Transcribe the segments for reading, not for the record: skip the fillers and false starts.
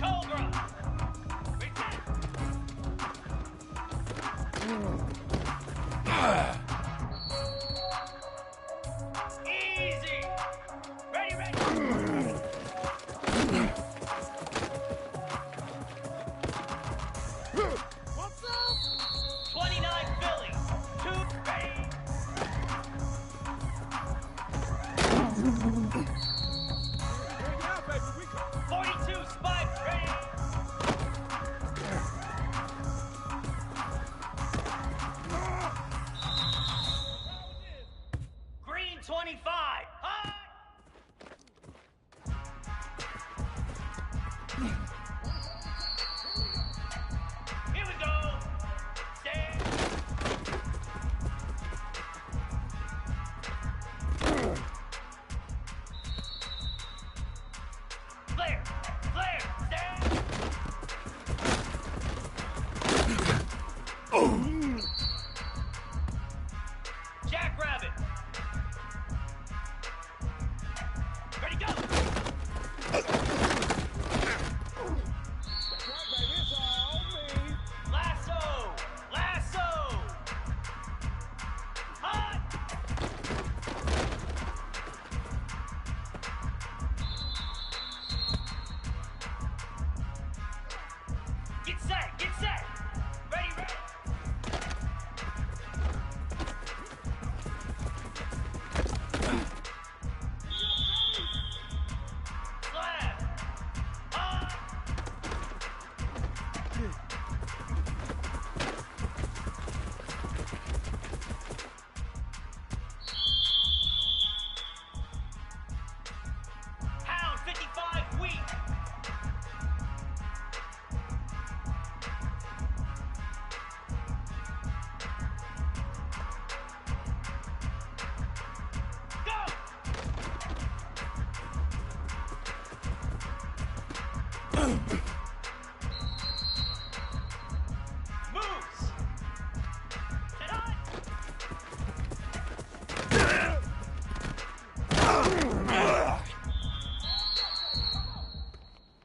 Cobra! Reset! Easy! Ready, ready! What's up? 29 Philly! 2 ready! 42 Spikes ready! Green 25! High! Here we go! Stand! Flare! Flare! Stand! Jackrabbit! Ready, go! Lasso! Lasso! Hot! Get set! Get set! Ready, ready! Slab! Hot! Pound 55 weak! Go! Moves! Set on!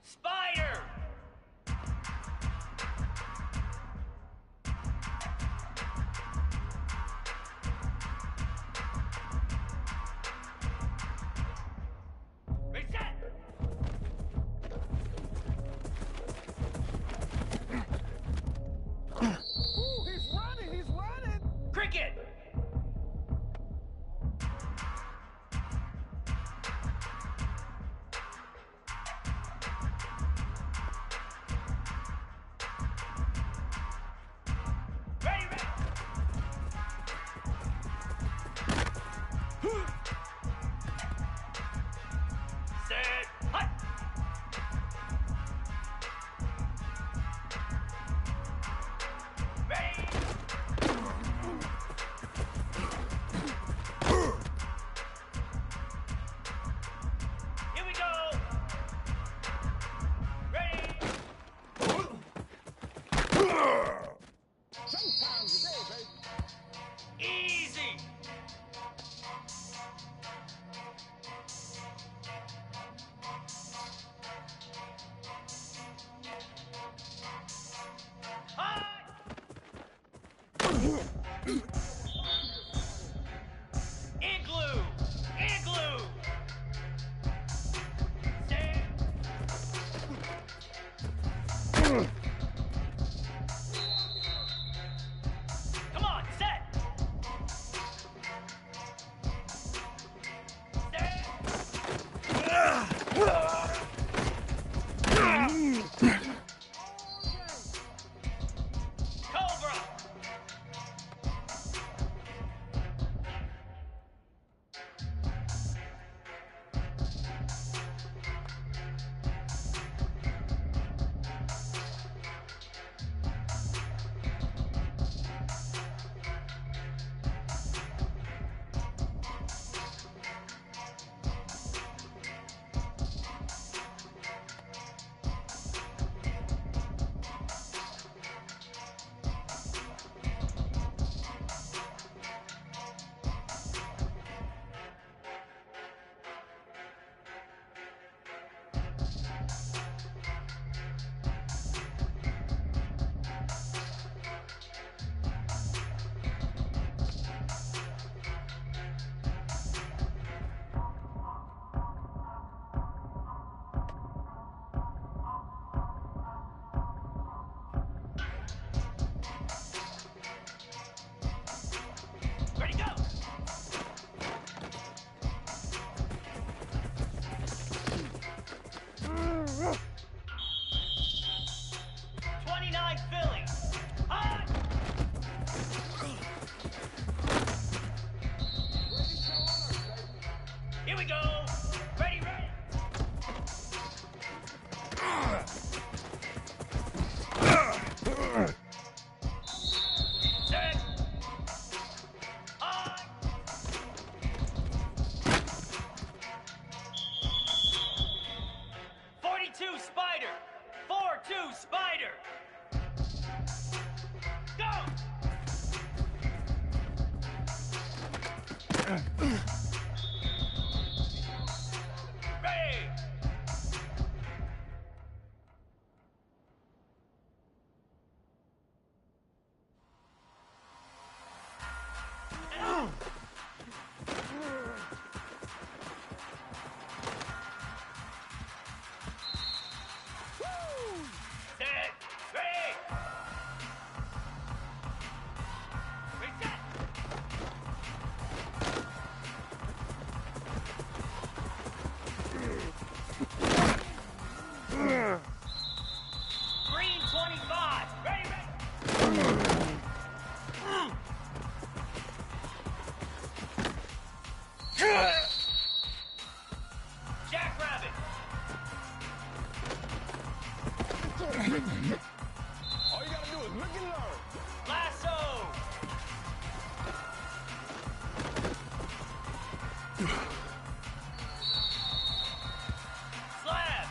Spider! Reset! Ooh, he's running! He's running! Cricket! Ready, ready! Set! Hut! Ready! Here we go! Ready! Sometimes a day, baby. Easy! High! Igloo! Igloo! Stand! Come on, set! Stand! Cobra! grab it. All you gotta do is look and learn. Lasso. Slab.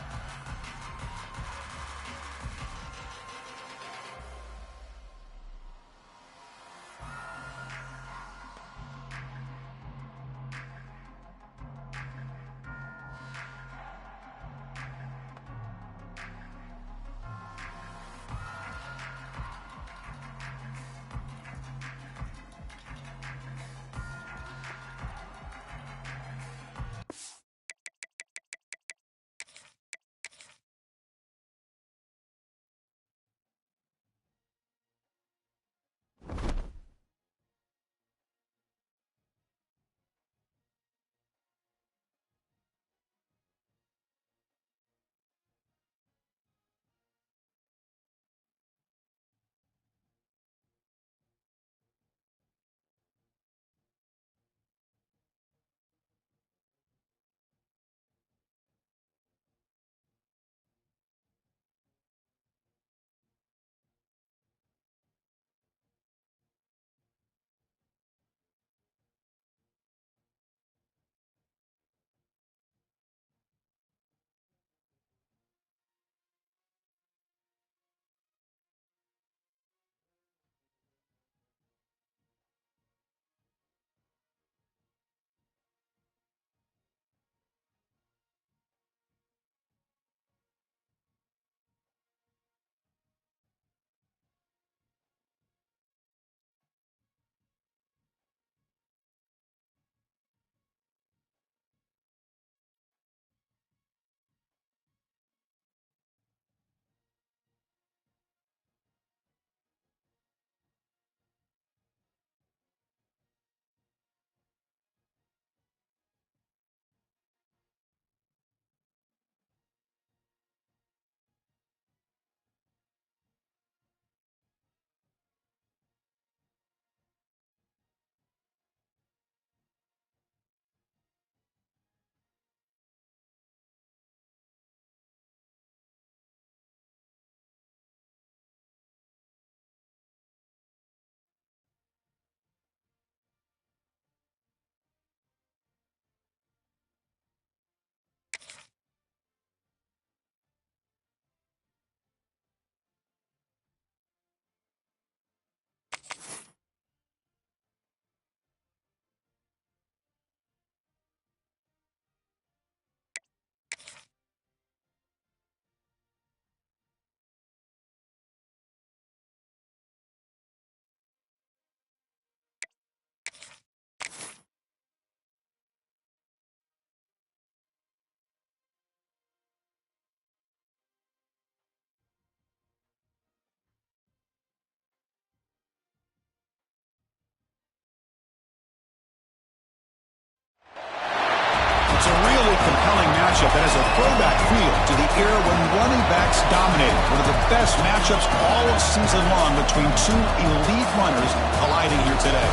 It's a really compelling matchup that has a throwback feel to the era when running backs dominated. One of the best matchups all of season long between two elite runners colliding here today.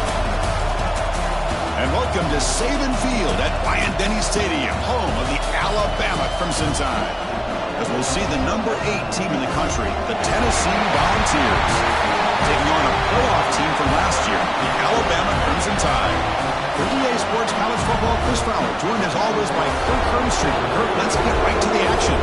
And welcome to Saban Field at Bryant-Denny Stadium, home of the Alabama Crimson Tide. As we'll see the number 8 team in the country, the Tennessee Volunteers, taking on a playoff team from last year, the Alabama Crimson Tide. For EA Sports College Football, Chris Fowler, joined as always by Kirk Hermstreet. Kirk, let's get right to the action.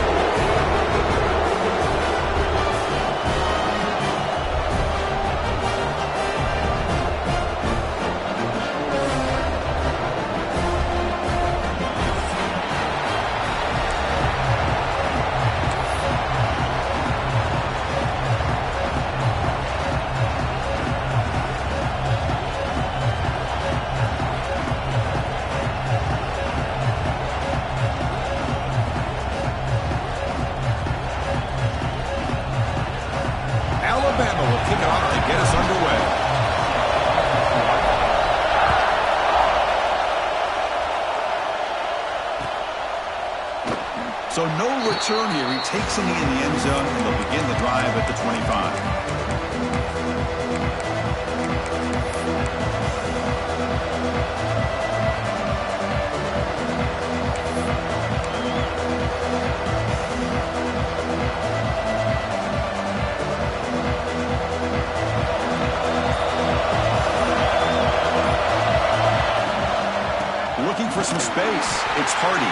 So no return here. He takes it in the end zone, and they'll begin the drive at the 25. 「It's Hardy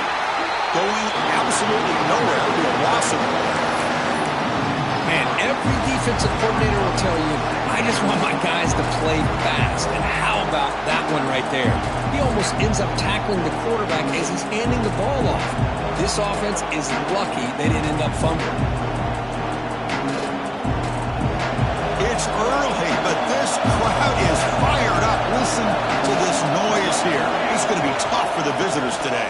going absolutely nowhere with a loss of the ball. Man, every defensive coordinator will tell you, I just want my guys to play fast. And how about that one right there? He almost ends up tackling the quarterback as he's handing the ball off. This offense is lucky they didn't end up fumbling. It's early, but this crowd is fired up. Listen to this noise here. It's going to be tough for the visitors today.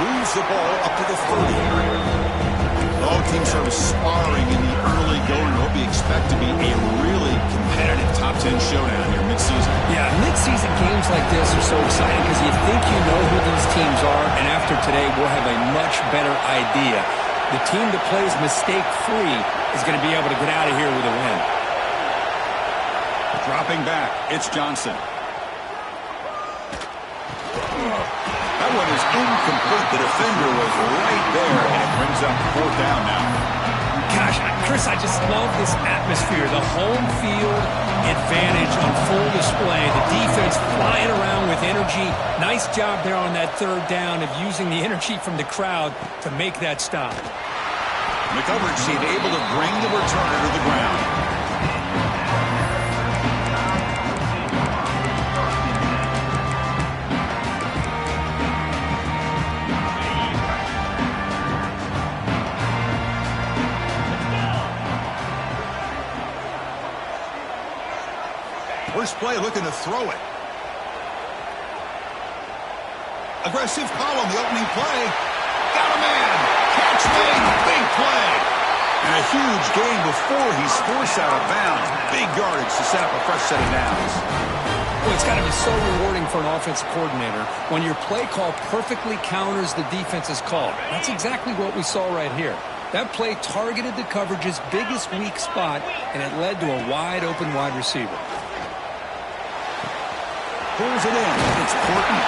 Moves the ball up to the 30. Both teams are sparring in the early going. What we expect to be a really competitive top 10 showdown here midseason. Yeah, midseason games like this are so exciting because you think you know who these teams are, and after today we'll have a much better idea. The team that plays mistake-free is going to be able to get out of here with a win. Dropping back, it's Johnson. That one is incomplete. The defender was right there, and it brings up 4th down now. Gosh, Chris, I just love this atmosphere. The home field advantage on full display. The defense flying around with energy. Nice job there on that 3rd down of using the energy from the crowd to make that stop. The coverage team able to bring the returner to the ground. First play looking to throw it. Aggressive call on the opening play. Got a man. Catch made. Big play. And a huge gain before he's forced out of bounds. Big yardage to set up a fresh set of downs. Well, it's got to be so rewarding for an offensive coordinator when your play call perfectly counters the defense's call. That's exactly what we saw right here. That play targeted the coverage's biggest weak spot, and it led to a wide-open wide receiver. Pulls it in. It's Porton.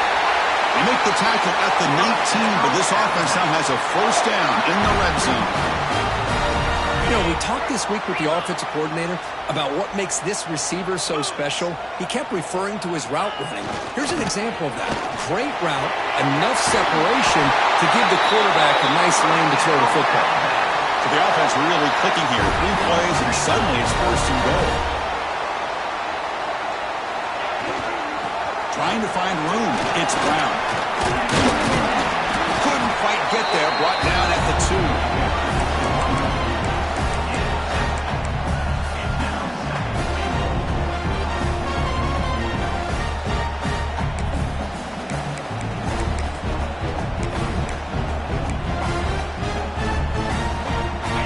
They make the tackle at the 19, but this offense now has a 1st down in the red zone. You know, we talked this week with the offensive coordinator about what makes this receiver so special. He kept referring to his route running. Here's an example of that. Great route, enough separation to give the quarterback a nice lane to throw the football. So the offense really clicking here. 3 plays, and suddenly it's 1st and goal. Trying to find room. It's Brown. Couldn't quite get there. Brought down at the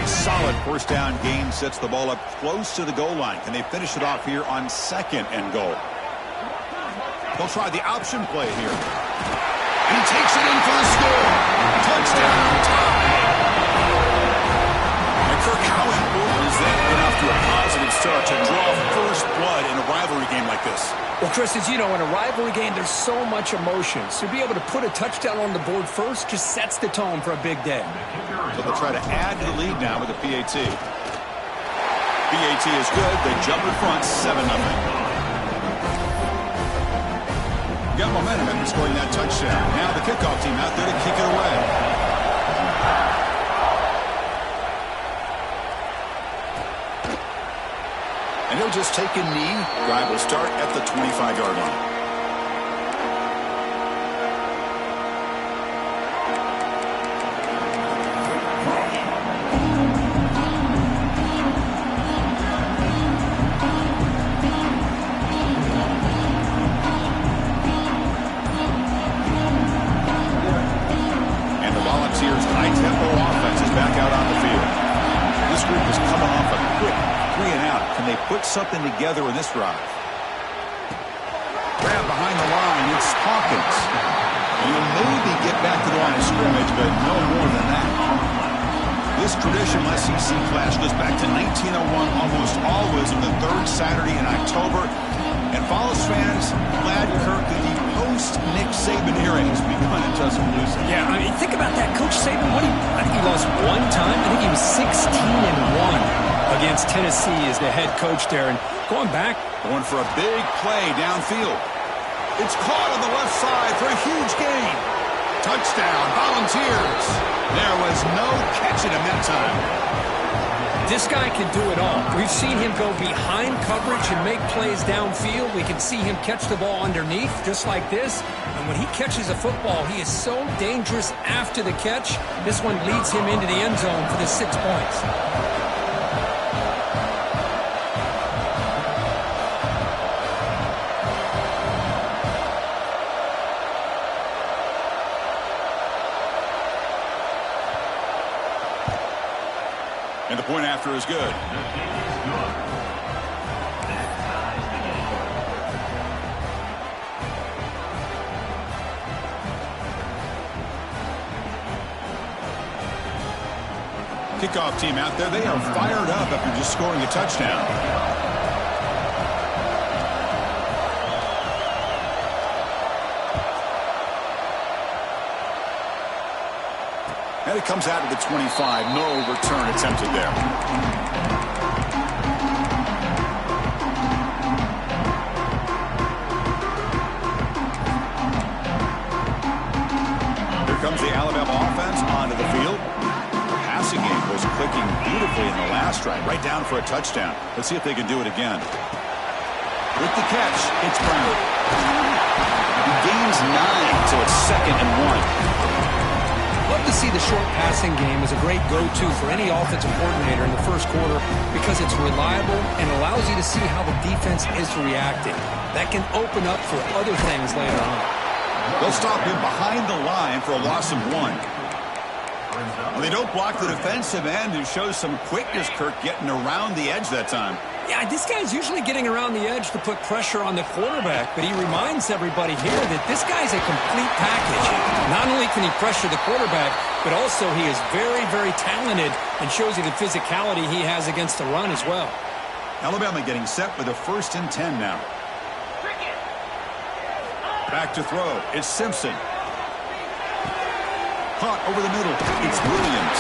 2. Solid 1st down gain sets the ball up close to the goal line. Can they finish it off here on 2nd and goal? They'll try the option play here. And he takes it in for the score. Touchdown, tie. And Kirk, how important is that to get off to a positive start to draw first blood in a rivalry game like this? Well, Chris, as you know, in a rivalry game, there's so much emotion. So to be able to put a touchdown on the board first just sets the tone for a big day. So they'll try to add to the lead now with a PAT. PAT is good. They jump in front, 7-0. Got momentum after scoring that touchdown. Now the kickoff team out there to kick it away. And he'll just take a knee. Drive will start at the 25-yard line. High-tempo offense is back out on the field. This group is coming off a quick 3-and-out. Can they put something together in this drive? Grab behind the line. It's Hawkins. You'll maybe get back to the line of scrimmage, but no more than that. This traditional SEC clash goes back to 1901, almost always on the 3rd Saturday in October. And Follows fans glad Kirk in the post-Nick Saban era has begun in Tuscaloosa. Yeah, I mean, think about that. Coach Saban, I think he lost 1 time. I think he was 16-1 against Tennessee as the head coach there. And going back. Going for a big play downfield. It's caught on the left side for a huge gain. Touchdown, Volunteers. There was no catching him that time. This guy can do it all. We've seen him go behind coverage and make plays downfield. We can see him catch the ball underneath, just like this. And when he catches a football, he is so dangerous after the catch. This one leads him into the end zone for the 6 points. And the point after is good. Kickoff team out there, they are fired up after just scoring a touchdown. And it comes out of the 25. No return attempted there. Here comes the Alabama offense onto the field. The passing game was clicking beautifully in the last drive, right down for a touchdown. Let's see if they can do it again. With the catch, it's Brown. He gains 9, so it's 2nd and 1. Love to see the short passing game as a great go-to for any offensive coordinator in the first quarter because it's reliable and allows you to see how the defense is reacting. That can open up for other things later on. They'll stop him behind the line for a loss of 1. Well, they don't block the defensive end and shows some quickness, Kirk, getting around the edge that time. Yeah, this guy's usually getting around the edge to put pressure on the quarterback, but he reminds everybody here that this guy's a complete package. Not only can he pressure the quarterback, but also he is very, very talented and shows you the physicality he has against the run as well. Alabama getting set with a 1st and 10 now. Back to throw. It's Simpson. Caught over the middle. It's Williams.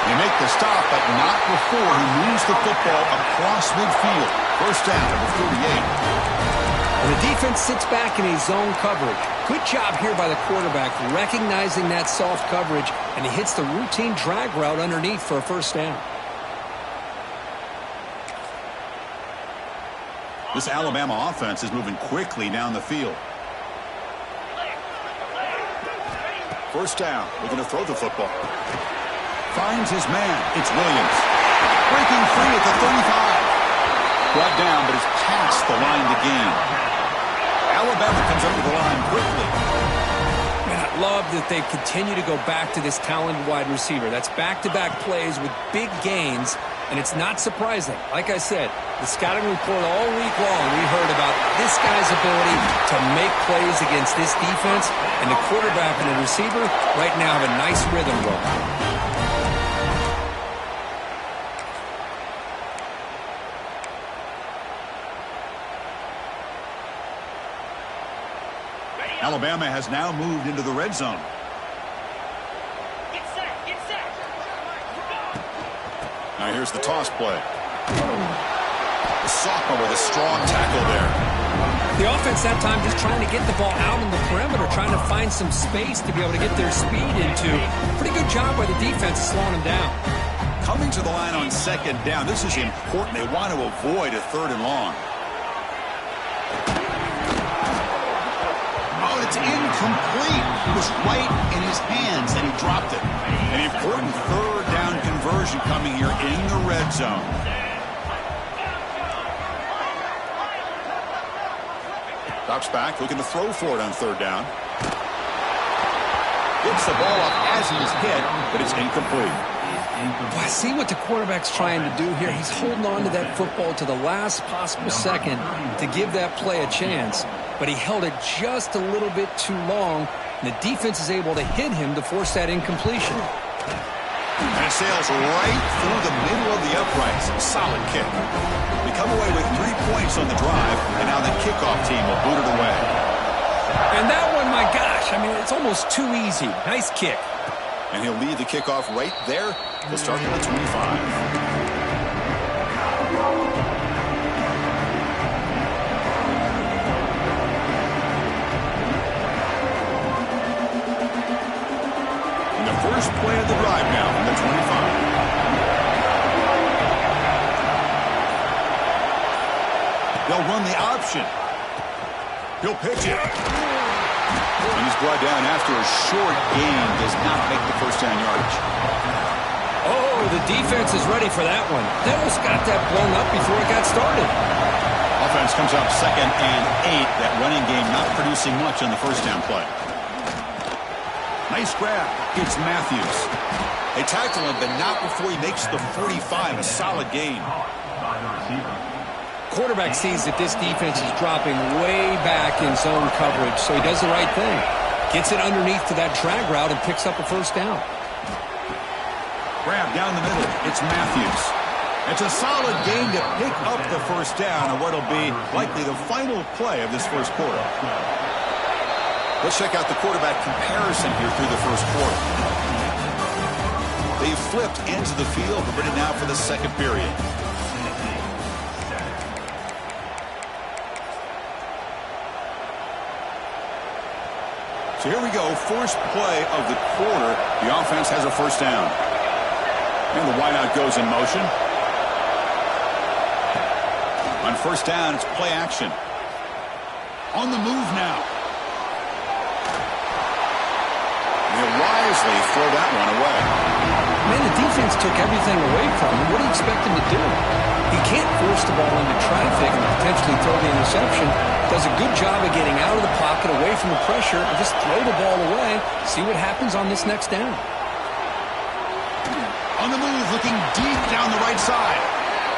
They make the stop, but not before he moves the football across midfield. 1st down at the 38. And the defense sits back in a zone coverage. Good job here by the quarterback recognizing that soft coverage, and he hits the routine drag route underneath for a 1st down. This Alabama offense is moving quickly down the field. 1st down. We're going to throw the football. Finds his man. It's Williams. Breaking free at the 35. Brought down, but is past the line to gain. Alabama comes up to the line quickly. Man, I love that they continue to go back to this talented wide receiver. That's back-to-back plays with big gains, and it's not surprising. Like I said, the scouting report all week long, we heard about this guy's ability to make plays against this defense, and the quarterback and the receiver right now have a nice rhythm going. Alabama has now moved into the red zone. Get set, get set. Now here's the toss play. The sophomore with a strong tackle there. The offense that time just trying to get the ball out on the perimeter, trying to find some space to be able to get their speed into. Pretty good job by the defense slowing them down. Coming to the line on 2nd down. This is important. They want to avoid a 3rd and long. Oh, it's incomplete. It was right in his hands, and he dropped it. An important 3rd down conversion coming here in the red zone. Drops back, looking to throw for it on 3rd down. Gets the ball up as he's hit, but it's incomplete. Well, I see what the quarterback's trying to do here. He's holding on to that football to the last possible second to give that play a chance. But he held it just a little bit too long, and the defense is able to hit him to force that incompletion. And it sails right through the middle of the uprights. Solid kick. They come away with 3 points on the drive, and now the kickoff team will boot it away. And that one, my gosh, I mean, it's almost too easy. Nice kick. And he'll lead the kickoff right there. He'll start from the 25. first play of the drive now from the 25. They'll run the option. He'll pitch it. And he's brought down after a short gain. Does not make the first down yardage. Oh, the defense is ready for that one. They almost got that blown up before it got started. Offense comes up 2nd and 8. That running game not producing much on the first down play. Nice grab. It's Matthews. They tackle him, but not before he makes the 45. A solid gain. Quarterback sees that this defense is dropping way back in zone coverage, so he does the right thing. Gets it underneath to that drag route and picks up a first down. Grab down the middle. It's Matthews. It's a solid gain to pick up the first down on what will be likely the final play of this first quarter. Let's check out the quarterback comparison here through the first quarter. They've flipped ends of the field, but ready now for the second period. So here we go, first play of the quarter. The offense has a first down. And the wideout goes in motion. On first down, it's play action. On the move now. They'll wisely throw that one away. Man, the defense took everything away from him. What do you expect him to do? He can't force the ball into traffic and potentially throw the interception. Does a good job of getting out of the pocket, away from the pressure, and just throw the ball away. See what happens on this next down. On the move, looking deep down the right side.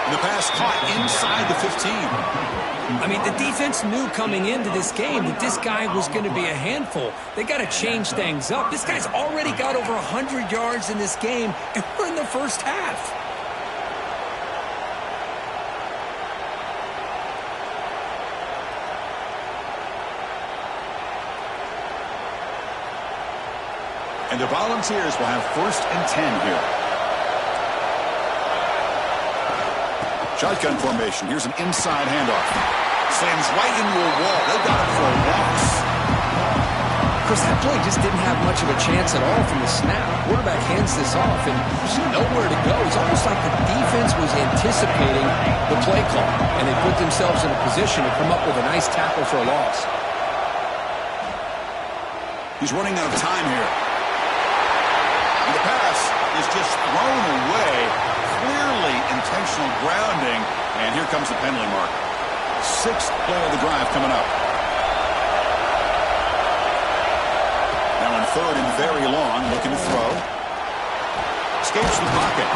And the pass caught inside the 15. I mean, the defense knew coming into this game that this guy was going to be a handful. They got to change things up. This guy's already got over 100 yards in this game, and we're in the first half. And the Volunteers will have 1st and 10 here. Shotgun formation. Here's an inside handoff. Slams right into a wall. They got it for a loss. Of course, that play just didn't have much of a chance at all from the snap. Quarterback hands this off, and there's nowhere to go. It's almost like the defense was anticipating the play call, and they put themselves in a position to come up with a nice tackle for a loss. He's running out of time here. And the pass is just thrown away. Clearly intentional grounding. And here comes the penalty mark. 6th play of the drive coming up. Now on 3rd and very long, looking to throw. Escapes the pocket.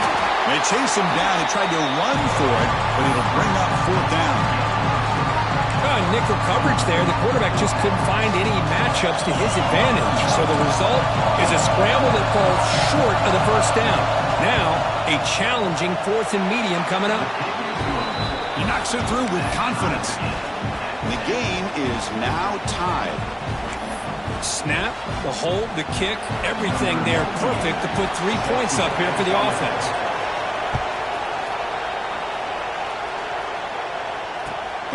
They chase him down. He tried to run for it, but it'll bring up 4th down. Nickel coverage there. The quarterback just couldn't find any matchups to his advantage. So the result is a scramble that falls short of the first down. Now, a challenging 4th and medium coming up. He knocks it through with confidence. The game is now tied. Snap, the hold, the kick, everything there perfect to put 3 points up here for the offense.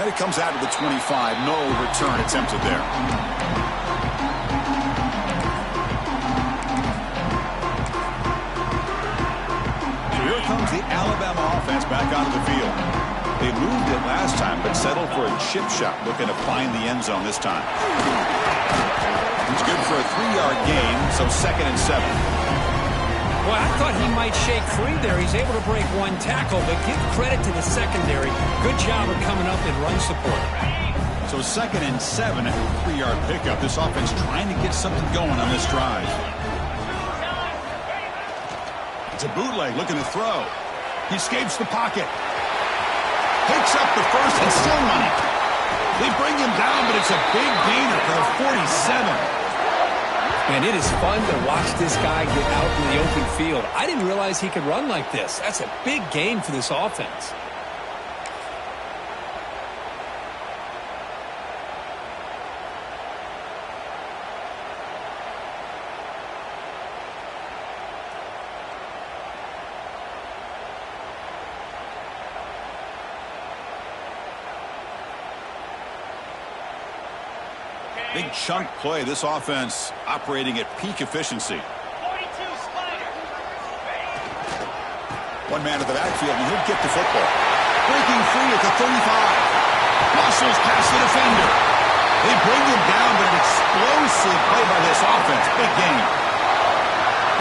And it comes out of the 25. No return attempted there. So here comes the Alabama offense back onto the field. They moved it last time, but settled for a chip shot, looking to find the end zone this time. It's good for a 3-yard gain, so 2nd and 7. Well, I thought he might shake free there. He's able to break 1 tackle, but give credit to the secondary. Good job of coming up in run support. So 2nd and 7 at a 3-yard pickup. This offense trying to get something going on this drive. It's a bootleg looking to throw. He escapes the pocket. Picks up the first and still running. They bring him down, but it's a big gainer for the 47. And it is fun to watch this guy get out in the open field. I didn't realize he could run like this. That's a big game for this offense. Big chunk play. This offense operating at peak efficiency. 42 spot One man to the backfield, and he'll get the football. Breaking free at the 35. Muscles past the defender. They bring him down, but an explosive play by this offense. Big gain.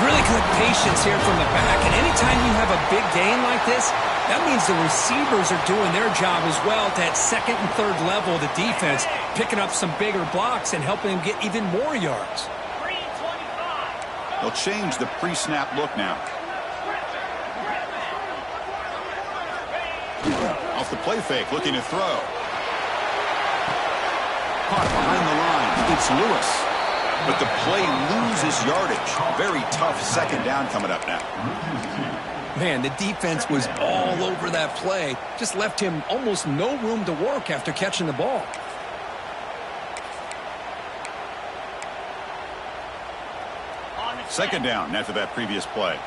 Really good patience here from the back. And anytime you have a big gain like this, that means the receivers are doing their job as well at that second and third level of the defense, picking up some bigger blocks and helping them get even more yards. 325. They'll change the pre-snap look now. Off the play fake, looking to throw. Caught behind the line. It's Lewis. But the play loses yardage. Very tough second down coming up now. Man, the defense was all over that play. Just left him almost no room to work after catching the ball. Second down after that previous play.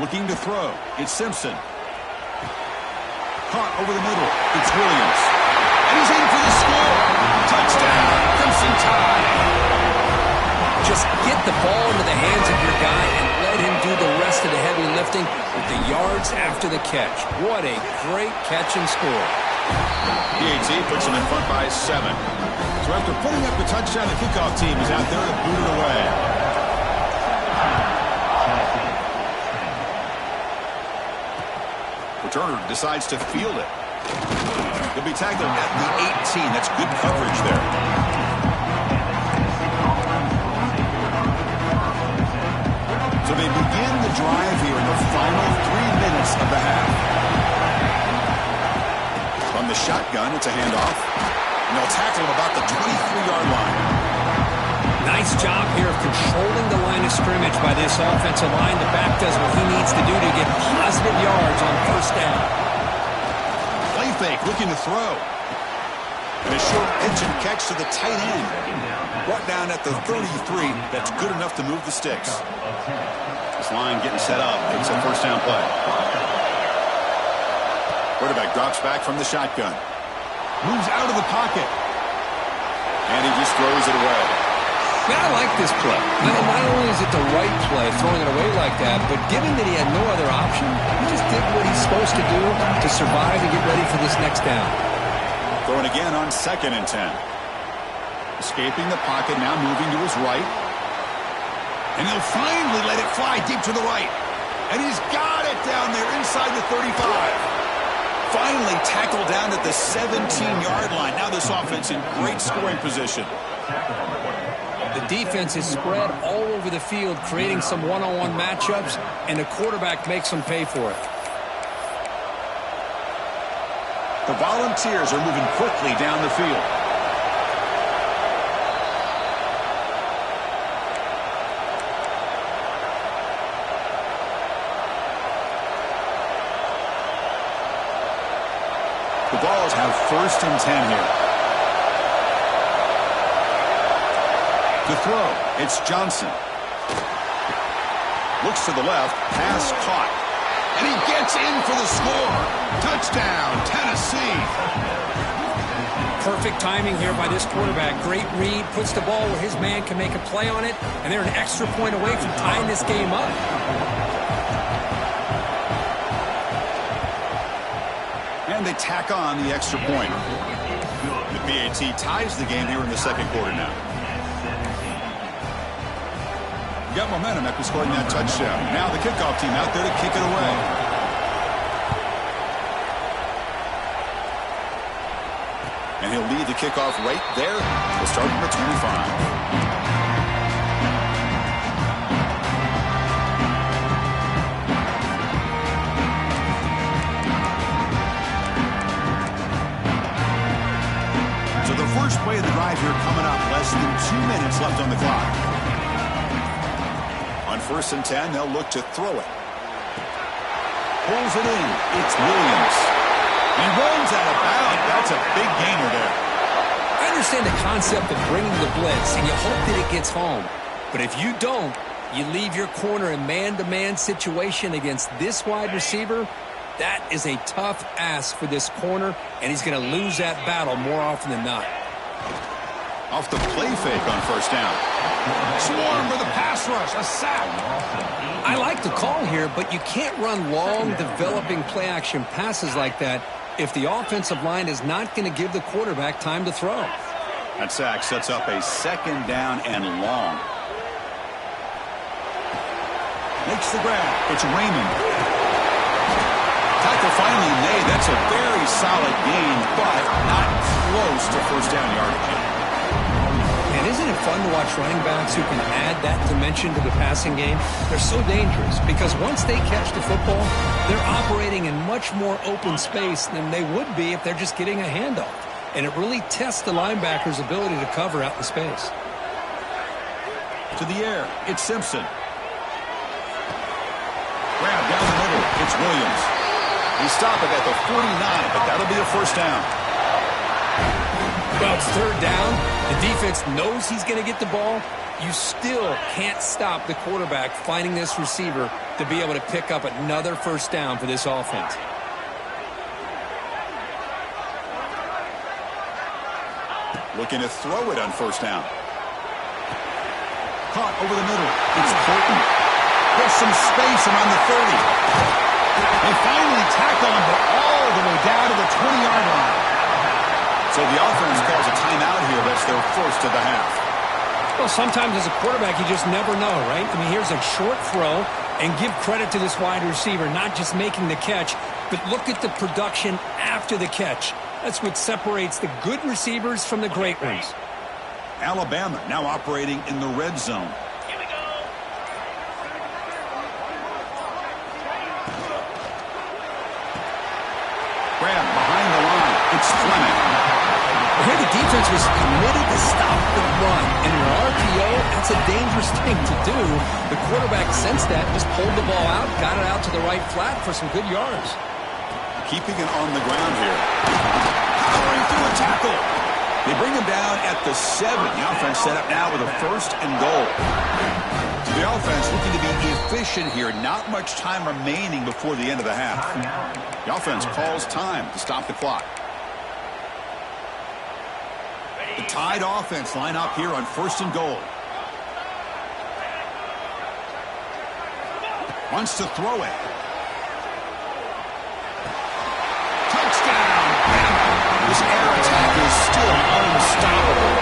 Looking to throw. It's Simpson. Caught over the middle. It's Williams. And he's in for the score. Touchdown, Crimson Tide. Just get the ball into the hands of your guy and let him do the rest of the heavy lifting with the yards after the catch. What a great catch and score. PAT puts him in front by 7. So after putting up the touchdown, the kickoff team is out there to boot it away. Returner decides to field it. He'll be tackled at the 18. That's good coverage there. So they begin the drive here in the final 3 minutes of the half. From the shotgun, it's a handoff. And they'll tackle him about the 23-yard line. Nice job here of controlling the line of scrimmage by this offensive line. The back does what he needs to do to get positive yards on first down. Play fake, looking to throw. And a short pitch and catch to the tight end. Brought down at the 33. That's good enough to move the sticks. This line getting set up. It's a first down play. Quarterback drops back from the shotgun. Moves out of the pocket. And he just throws it away. Man, I like this play. Not only is it the right play, throwing it away like that, but given that he had no other option, he just did what he's supposed to do to survive and get ready for this next down. Throwing again on 2nd and 10. Escaping the pocket, now moving to his right. And he'll finally let it fly deep to the right. And he's got it down there inside the 35. Finally tackled down at the 17-yard line. Now this offense in great scoring position. The defense is spread all over the field, creating some one-on-one matchups, and the quarterback makes them pay for it. The Volunteers are moving quickly down the field. The Vols have 1st and 10 here. To throw, it's Johnson. Looks to the left, pass caught. And he gets in for the score. Touchdown, Tennessee. Perfect timing here by this quarterback. Great read, puts the ball where his man can make a play on it, and they're an extra point away from tying this game up. And they tack on the extra point. The PAT ties the game here in the second quarter now. Got momentum after scoring that touchdown. Now the kickoff team out there to kick it away. And he'll lead the kickoff right there. We'll start from the 25. So the first play of the drive here coming up. Less than 2 minutes left on the clock. On 1st and 10, they'll look to throw it. Pulls it in. It's Williams. He runs out of bounds. That's a big gainer there. I understand the concept of bringing the blitz, and you hope that it gets home. But if you don't, you leave your corner in man-to-man situation against this wide receiver. That is a tough ask for this corner, and he's going to lose that battle more often than not. Off the play fake on first down. Swarm for the pass rush. A sack. I like the call here, but you can't run long, developing play-action passes like that if the offensive line is not going to give the quarterback time to throw. That sack sets up a second down and long. Makes the grab. It's Raymond. Tackle finally made. That's a very solid gain, but not close to first down yardage. And isn't it fun to watch running backs who can add that dimension to the passing game? They're so dangerous because once they catch the football, they're operating in much more open space than they would be if they're just getting a handoff. And it really tests the linebacker's ability to cover out in space. To the air, it's Simpson. Grab down the middle, it's Williams. He stopped it at the 49, but that'll be a first down. Well, it's third down. The defense knows he's going to get the ball. You still can't stop the quarterback finding this receiver to be able to pick up another first down for this offense. Looking to throw it on first down. Caught over the middle. It's Colton. There's some space around the 30. They finally tackle him, but all the way down to the 20-yard line. So the offense calls a timeout here. That's their first of the half. Well, sometimes as a quarterback, you just never know, right? I mean, here's a short throw, and give credit to this wide receiver, not just making the catch, but look at the production after the catch. That's what separates the good receivers from the great ones. Alabama now operating in the red zone. Here we go. Grab behind the line. It's Fleming. Here the defense was committed to stop the run. And in an RPO, that's a dangerous thing to do. The quarterback sensed that, just pulled the ball out, got it out to the right flat for some good yards. Keeping it on the ground here. Powering through a tackle. They bring him down at the 7. The offense set up now with a first and goal. So the offense looking to be efficient here. Not much time remaining before the end of the half. The offense calls time to stop the clock. The Tide offense line up here on first and goal. Wants to throw it. Touchdown! This air attack is still unstoppable.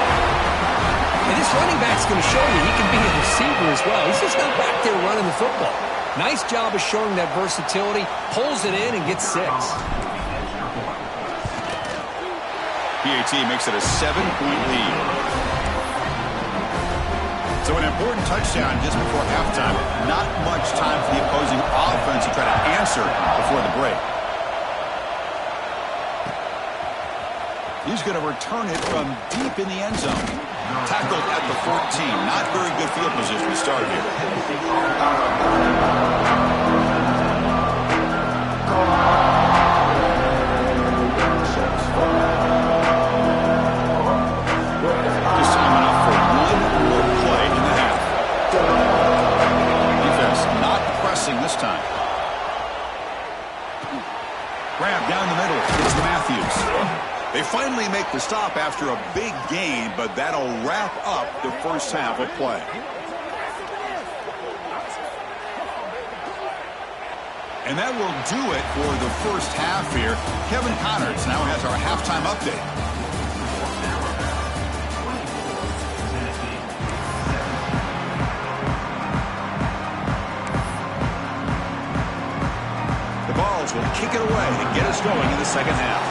And this running back's going to show you he can be a receiver as well. He's just not back there running the football. Nice job of showing that versatility. Pulls it in and gets 6. PAT makes it a 7-point lead. So an important touchdown just before halftime. Not much time for the opposing offense to try to answer before the break. He's going to return it from deep in the end zone. Tackled at the 14. Not very good field position to start here. Just time enough for one more play in the half. Defense not pressing this time. Grab down the middle. It's Matthews. They finally make the stop after a big gain, but that'll wrap up the first half of play. And that will do it for the first half here. Kevin Connors now has our halftime update. The Vols will kick it away and get us going in the second half.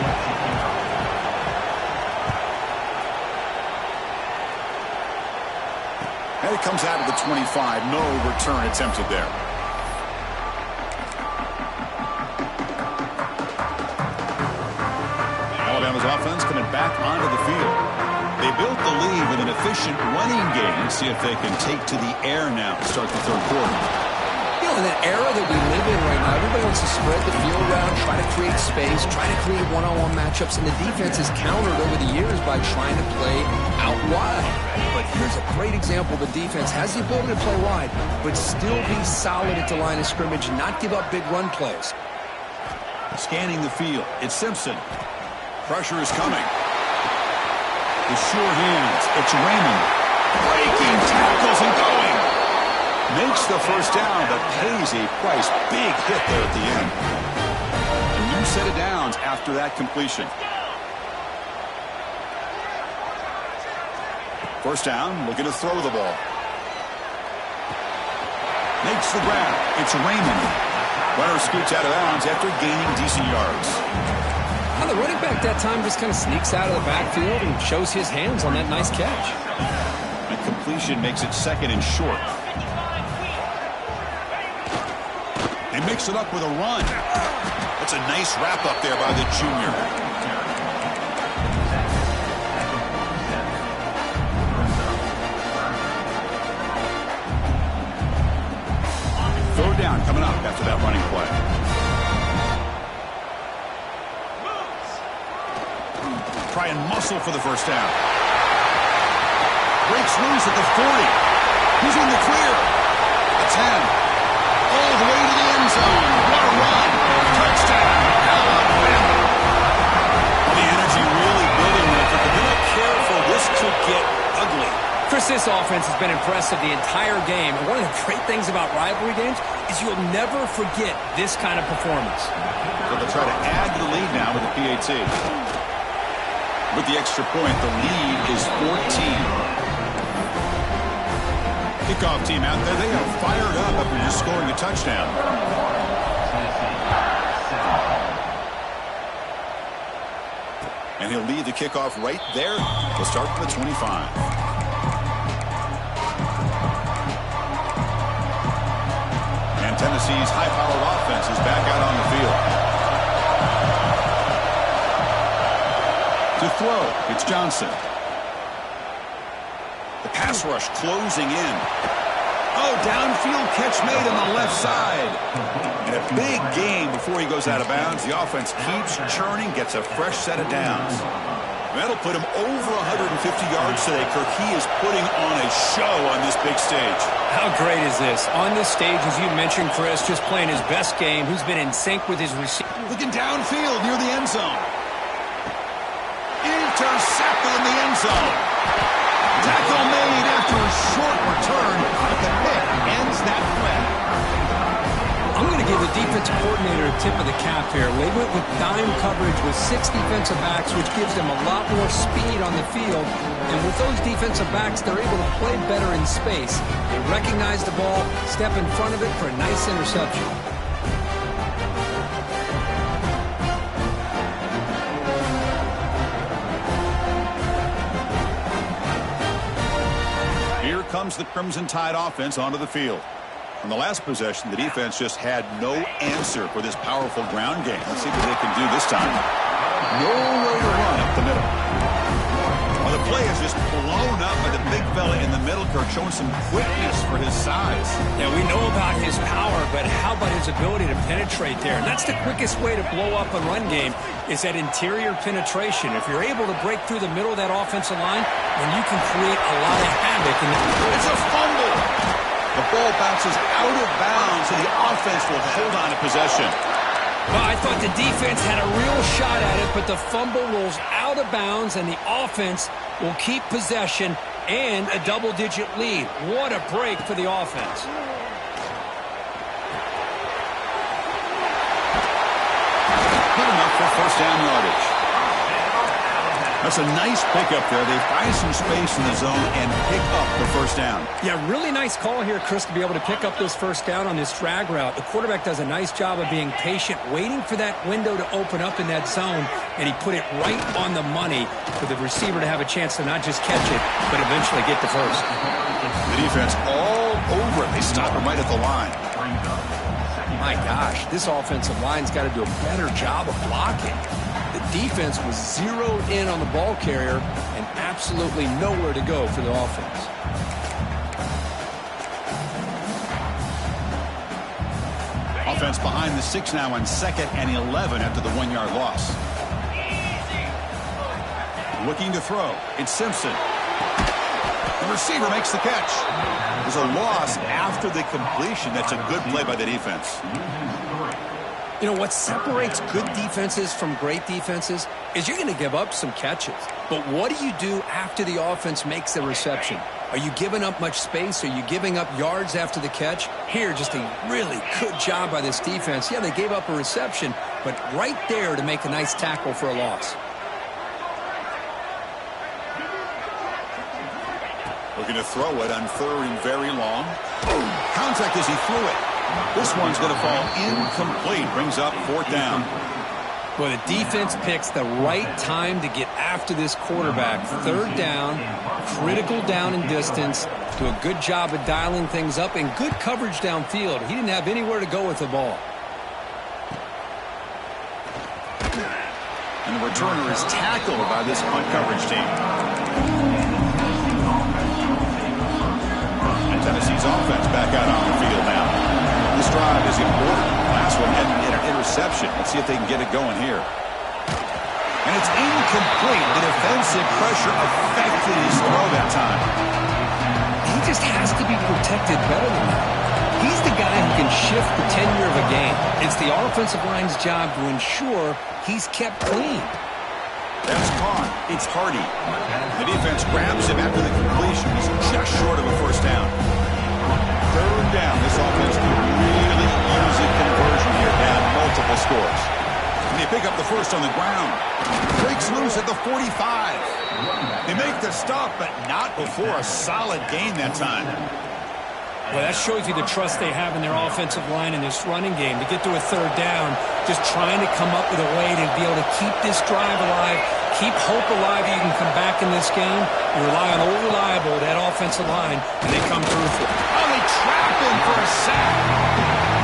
And it comes out of the 25. No return attempted there. Alabama's offense coming back onto the field. They built the lead with an efficient running game. See if they can take to the air now to start the third quarter. You know, in that era that we live in right now, everybody wants to spread the field around, try to create space, try to create one-on-one matchups, and the defense has countered over the years by trying to play out wide. But here's a great example. The defense has the ability to play wide, but still be solid at the line of scrimmage and not give up big run plays. Scanning the field, it's Simpson. Pressure is coming. with sure hands. It's Raymond. Breaking tackles and going. Makes the first down, but pays a price. Big hit there at the end. A new set of downs after that completion. First down, looking to throw the ball. Makes the grab. It's Raymond. Runner scoots out of bounds after gaining decent yards. Now the running back that time just kind of sneaks out of the backfield and shows his hands on that nice catch. And completion makes it second and short. They mix it up with a run. That's a nice wrap up there by the junior. Third down coming up after that running play. Try and muscle for the first down. Breaks loose at the 40. He's in the clear. The 10. All the way to the end zone. What a run. Touchdown, Alabama. Well, the energy really building there. But if they're not careful, this could get ugly. Chris, this offense has been impressive the entire game. And one of the great things about rivalry games is you'll never forget this kind of performance. So they'll try to add to the lead now with the PAT. With the extra point, the lead is 14. Kickoff team out there, they are fired up after just scoring a touchdown. And he'll lead the kickoff right there. He'll start from the 25. And Tennessee's high-powered offense is back out on the field. To throw, it's Johnson. The pass rush closing in. Oh, downfield catch made on the left side. And a big game before he goes out of bounds. The offense keeps churning, gets a fresh set of downs. That'll put him over 150 yards today, Kirk. He is putting on a show on this big stage. How great is this? On this stage, as you mentioned, Chris, just playing his best game. He's been in sync with his receiver. Looking downfield near the end zone. Intercepted in the end zone. Tackle made after a short return, but the pick ends that threat. I'm going to give the defensive coordinator a tip of the cap here. They went with dime coverage with 6 defensive backs, which gives them a lot more speed on the field. And with those defensive backs, they're able to play better in space. They recognize the ball, step in front of it for a nice interception. Here comes the Crimson Tide offense onto the field. On the last possession, the defense just had no answer for this powerful ground game. Let's see what they can do this time. No way to run up the middle. Well, the play is just blown up by the big fella in the middle, Kirk, showing some quickness for his size. Yeah, we know about his power, but how about his ability to penetrate there? And that's the quickest way to blow up a run game, is that interior penetration. If you're able to break through the middle of that offensive line, then you can create a lot of havoc. It's a fumble. The ball bounces out of bounds, and the offense will hold on to possession. Well, I thought the defense had a real shot at it, but the fumble rolls out of bounds, and the offense will keep possession and a double-digit lead. What a break for the offense. Good enough for first down yardage. That's a nice pickup there. They find some space in the zone and pick up the first down. Yeah, really nice call here, Chris, to be able to pick up this first down on this drag route. The quarterback does a nice job of being patient, waiting for that window to open up in that zone, and he put it right on the money for the receiver to have a chance to not just catch it, but eventually get the first. The defense all over it. They stop him right at the line. My gosh, this offensive line's got to do a better job of blocking. The defense was zeroed in on the ball carrier and absolutely nowhere to go for the offense. Offense behind the 6 now on 2nd and 11 after the 1-yard loss. Looking to throw. It's Simpson. The receiver makes the catch. There's a loss after the completion. That's a good play by the defense. You know, what separates good defenses from great defenses is you're going to give up some catches. But what do you do after the offense makes the reception? Are you giving up much space? Are you giving up yards after the catch? Here, just a really good job by this defense. Yeah, they gave up a reception, but right there to make a nice tackle for a loss. Looking to throw it on 3rd and very long. Contact as he threw it. This one's going to fall incomplete. Brings up 4th down. Well, the defense picks the right time to get after this quarterback. 3rd down, critical down and distance. Do a good job of dialing things up and good coverage downfield. He didn't have anywhere to go with the ball. And the returner is tackled by this punt coverage team. And Tennessee's offense back out on the field now. This drive is important. Last one had an interception. Let's see if they can get it going here. And it's incomplete. The defensive pressure affected his throw that time. He just has to be protected better than that. He's the guy who can shift the tenure of a game. It's the offensive line's job to ensure he's kept clean. That's caught. It's Hardy. The defense grabs him after the completion. He's just short of a 1st down. 3rd down. This offense can really use a conversion here to add multiple scores. And they pick up the 1st on the ground. Breaks loose at the 45. They make the stop, but not before a solid gain that time. Well, that shows you the trust they have in their offensive line in this running game. To get to a 3rd down, just trying to come up with a way to be able to keep this drive alive, keep hope alive that you can come back in this game. You rely on old reliable, that offensive line, and they come through for it. Oh, they trap him for a sack.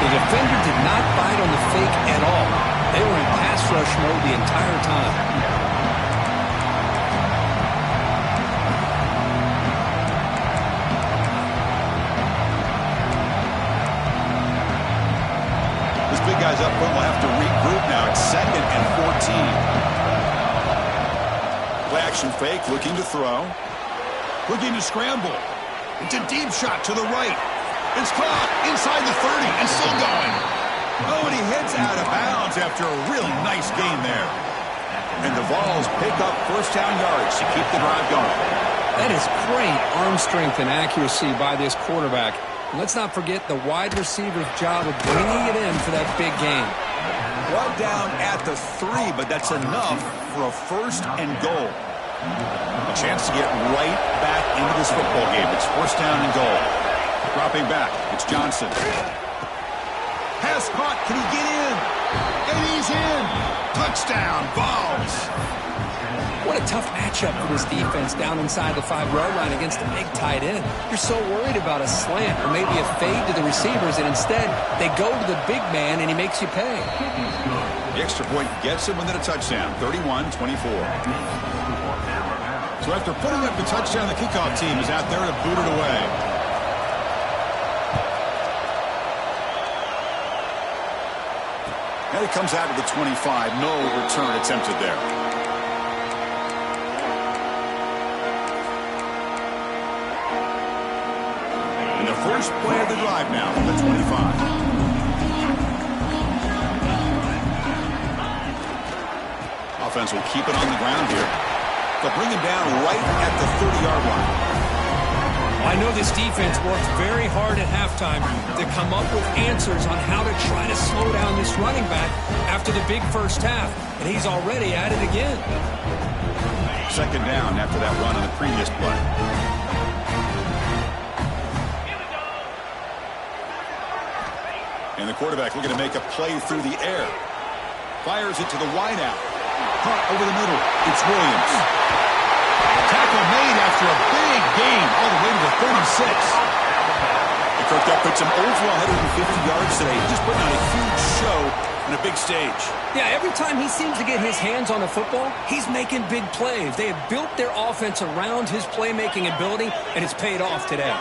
The defender did not bite on the fake at all. They were in pass rush mode the entire time. Big guys up front will have to regroup now. It's 2nd and 14. Play action fake, looking to throw. Looking to scramble. It's a deep shot to the right. It's caught inside the 30 and still going. Oh, and he heads out of bounds after a really nice gain there. And the Vols pick up 1st down yards to keep the drive going. That is great arm strength and accuracy by this quarterback. Let's not forget the wide receiver's job of bringing it in for that big game. Brought down at the 3, but that's enough for a 1st and goal. A chance to get right back into this football game. It's 1st down and goal. Dropping back, it's Johnson. Pass caught, can he get in? And he's in! Touchdown, Vols! What a tough matchup for this defense down inside the 5-yard line against a big tight end. You're so worried about a slant or maybe a fade to the receivers, and instead they go to the big man and he makes you pay. The extra point gets him within a touchdown, 31-24. So after putting up the touchdown, the kickoff team is out there to boot it away. And it comes out of the 25. No return attempted there. First play of the drive now from the 25. Offense will keep it on the ground here. They'll bring him down right at the 30-yard line. I know this defense worked very hard at halftime to come up with answers on how to try to slow down this running back after the big 1st half, and he's already at it again. 2nd down after that run on the previous play. And the quarterback looking to make a play through the air. Fires it to the wideout. Caught over the middle. It's Williams. Tackle made after a big gain all the way to the 36. And Kirk, that puts him over 150 yards today. Just putting on a huge show on a big stage. Yeah, every time he seems to get his hands on the football, he's making big plays. They have built their offense around his playmaking ability, and it's paid off today.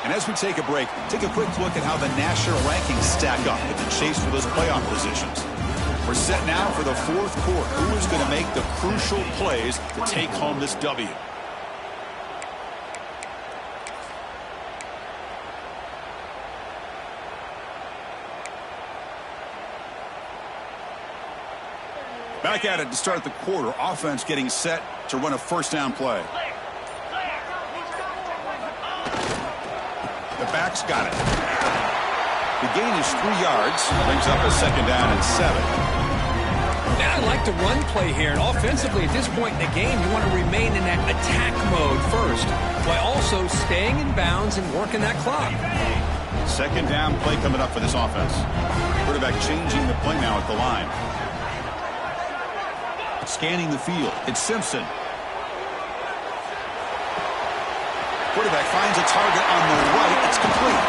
And as we take a break, take a quick look at how the national rankings stack up in the chase for those playoff positions. We're set now for the fourth quarter. Who is going to make the crucial plays to take home this W? Back at it to start the quarter. Offense getting set to run a first down play. The back's got it. The gain is 3 yards. Brings up a second down and 7. Now I like the run play here. And offensively, at this point in the game, you want to remain in that attack mode first, while also staying in bounds and working that clock. Second down play coming up for this offense. Quarterback changing the play now at the line. Scanning the field. It's Simpson. Quarterback finds a target on the right. It's complete.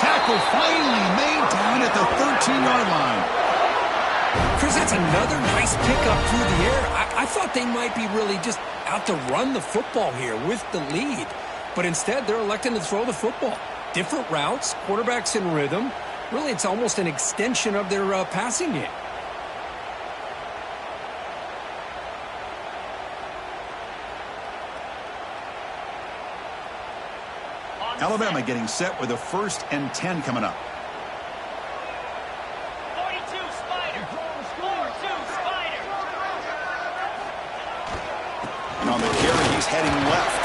Tackle finally made down at the 13-yard line. Chris, that's another nice pickup through the air. I thought they might be really just out to run the football here with the lead. But instead, they're electing to throw the football. Different routes, quarterbacks in rhythm. Really, it's almost an extension of their passing game. Alabama getting set with a 1st and 10 coming up. 42 Spider. 4-2 Spider. And on the carry, he's heading left.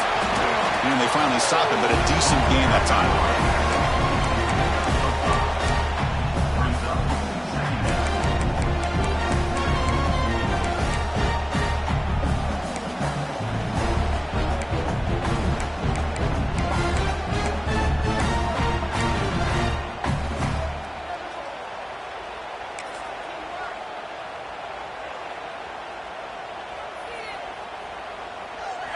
And they finally stop him, but a decent gain that time.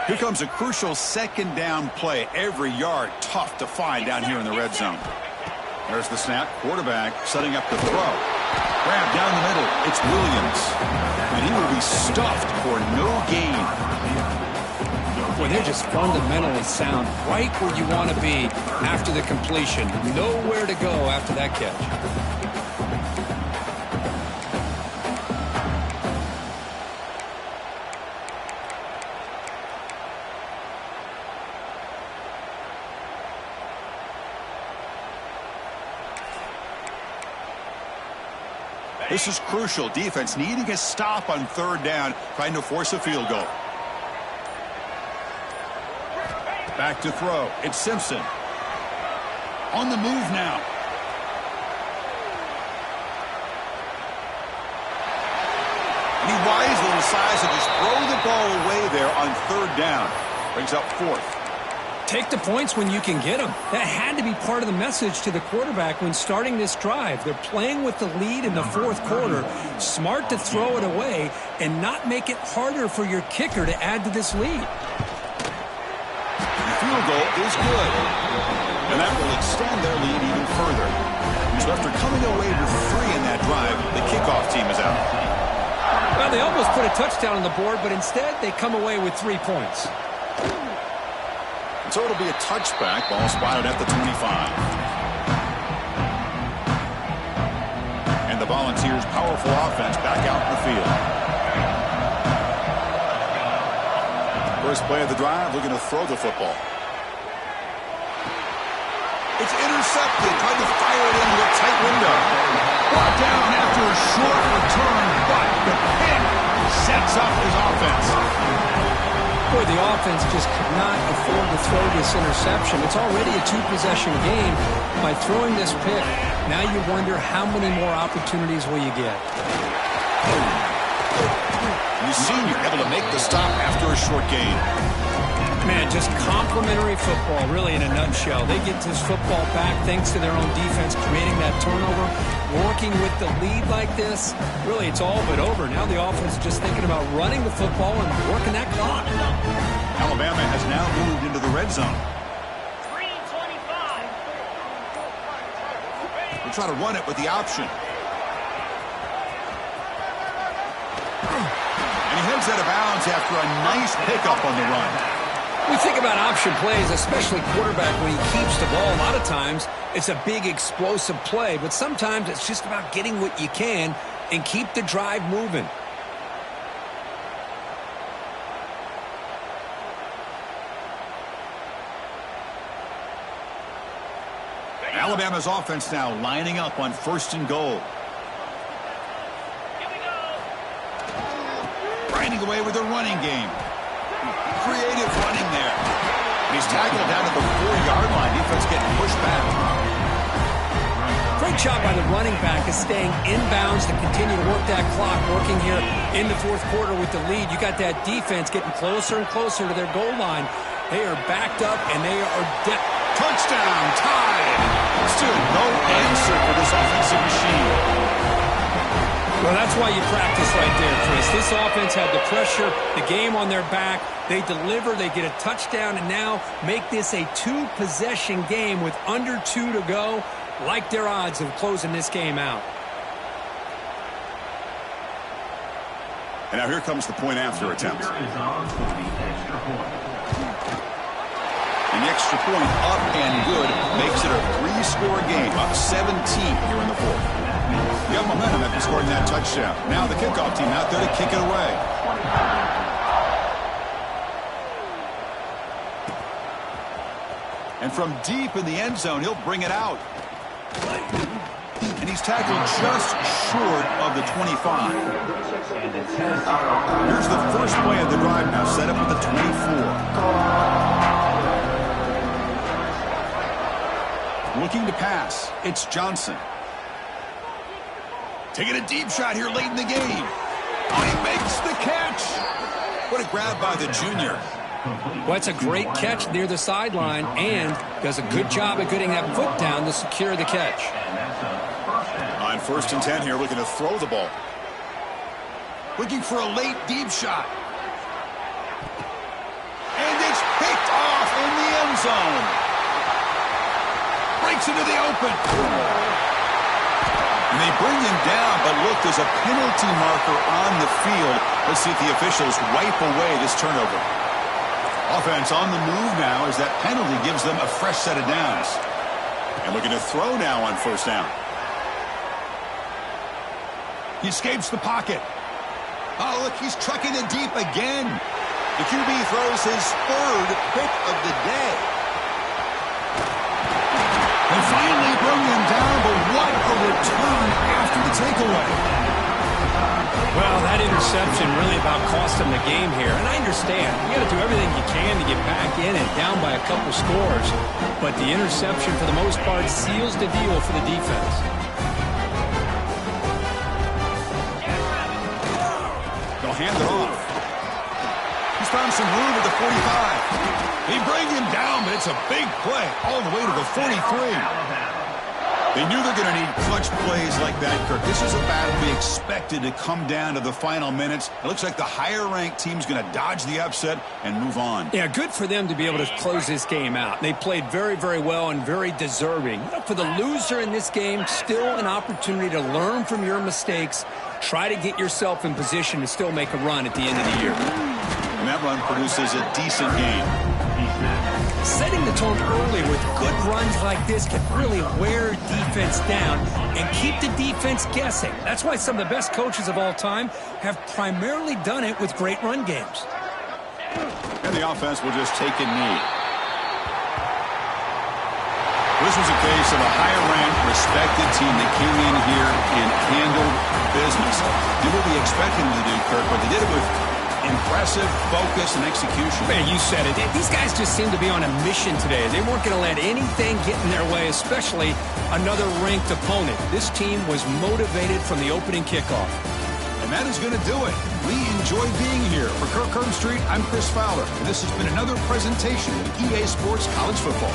Here comes a crucial second down play. Every yard tough to find down here in the red zone. There's the snap. Quarterback setting up the throw. Grab down the middle. It's Williams. And he will be stuffed for no gain. Well, they're just fundamentally sound. Right where you want to be after the completion. Nowhere to go after that catch. This is crucial. Defense needing a stop on 3rd down, trying to force a field goal. Back to throw. It's Simpson. On the move now. And he wisely decides to just throw the ball away there on 3rd down. Brings up 4th. Take the points when you can get them. That had to be part of the message to the quarterback when starting this drive. They're playing with the lead in the 4th quarter. Smart to throw it away and not make it harder for your kicker to add to this lead. The field goal is good. And that will extend their lead even further. So after coming away with 3 in that drive, the kickoff team is out. Well, they almost put a touchdown on the board, but instead they come away with 3 points. So it'll be a touchback. Ball spotted at the 25. And the Volunteers' powerful offense back out in the field. First play of the drive, looking to throw the football. It's intercepted. Trying to fire it into a tight window. Brought down after a short return, but the pick sets up his offense. Boy, the offense just could not afford to throw this interception. It's already a 2-possession game. By throwing this pick, now you wonder how many more opportunities will you get. The senior able to make the stop after a short gain. Man, just complimentary football, really, in a nutshell. They get this football back thanks to their own defense, creating that turnover, working with the lead like this. Really, it's all but over. Now the offense is just thinking about running the football and working that clock. Alabama has now moved into the red zone. 3:25. We'll try to run it with the option. And he heads out of bounds after a nice pickup on the run. We think about option plays, especially quarterback when he keeps the ball. A lot of times, it's a big explosive play, but sometimes it's just about getting what you can and keep the drive moving. Alabama's offense now lining up on 1st and goal. Here we go. Grinding away with the running game. Creative running there. He's tackled down at the 4-yard line. Defense getting pushed back. Great job by the running back is staying inbounds to continue to work that clock, working here in the 4th quarter with the lead. You got that defense getting closer and closer to their goal line. They are backed up, and they are touchdown, tied. Still no answer for this offensive machine. Well, that's why you practice right there, Chris. This offense had the pressure, the game on their back. They deliver, they get a touchdown, and now make this a 2-possession game with under 2 to go. Like their odds of closing this game out. And now here comes the point after attempt. And the extra point up and good makes it a 3-score game, up 17 here in the 4th. You have momentum after scoring that touchdown. Now the kickoff team out there to kick it away. And from deep in the end zone, he'll bring it out. And he's tackled just short of the 25. Here's the first play of the drive now, set up at the 24. Looking to pass, it's Johnson. Taking a deep shot here late in the game. Oh, he makes the catch. What a grab by the junior. Well, that's a great catch near the sideline and does a good job of getting that foot down to secure the catch. On 1st and 10 here, looking to throw the ball. Looking for a late deep shot. And it's picked off in the end zone. Breaks into the open. And they bring him down, but look, there's a penalty marker on the field. Let's see if the officials wipe away this turnover. Offense on the move now as that penalty gives them a fresh set of downs. And looking to throw now on 1st down. He escapes the pocket. Oh, look, he's trucking it deep again. The QB throws his 3rd pick of the day. They finally bring him down, but what a return after the takeaway. Well, that interception really about cost them the game here. And I understand. You got to do everything you can to get back in and down by a couple scores. But the interception, for the most part, seals the deal for the defense. They'll hand it off. He's found some room at the 45. They bring him down, but it's a big play all the way to the 43. They knew they're going to need clutch plays like that, Kirk. This is a battle we expected to come down to the final minutes. It looks like the higher-ranked team's going to dodge the upset and move on. Yeah, good for them to be able to close this game out. They played very, very well and very deserving. For the loser in this game, still an opportunity to learn from your mistakes. Try to get yourself in position to still make a run at the end of the year. And that run produces a decent game. Setting the tone early with good runs like this can really wear defense down and keep the defense guessing. That's why some of the best coaches of all time have primarily done it with great run games. And the offense will just take a knee. This was a case of a higher-ranked, respected team that came in here and handled business. Did what we expected them to do, Kirk, but they did it with impressive focus and execution. Man, you said it. These guys just seem to be on a mission today. They weren't going to let anything get in their way, especially another ranked opponent. This team was motivated from the opening kickoff. And that is going to do it. We enjoyed being here. For Kirk Herbstreit, I'm Chris Fowler, and this has been another presentation of EA Sports College Football.